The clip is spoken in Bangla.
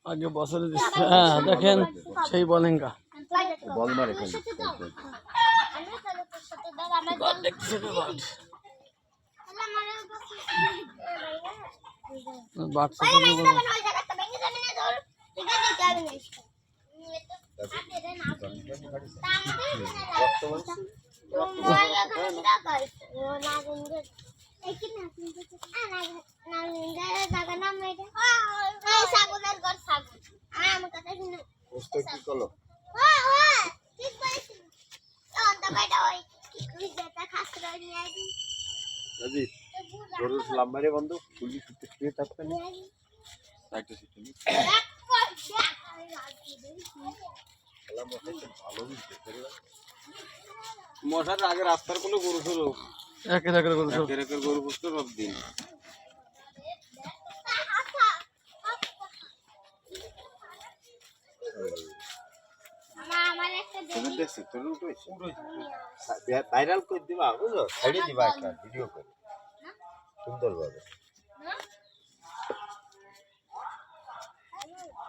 আগে বছরে দিচ্ছে। হ্যাঁ দেখেন সেই বলেঙ্গা বল মারে খালি বাচ্চা গরুর লাম্বারে বন্ধু পুলিশ শুয়ে থাকবে না মশার আগে রাস্তার কোনো গরু ছিল একের একের গরু সব একের একের গরু বুঝতে সব দিন ভাইরাল করে দিবা বুঝলো ছেড়ে দিবা একটা ভিডিও করে সুন্দরভাবে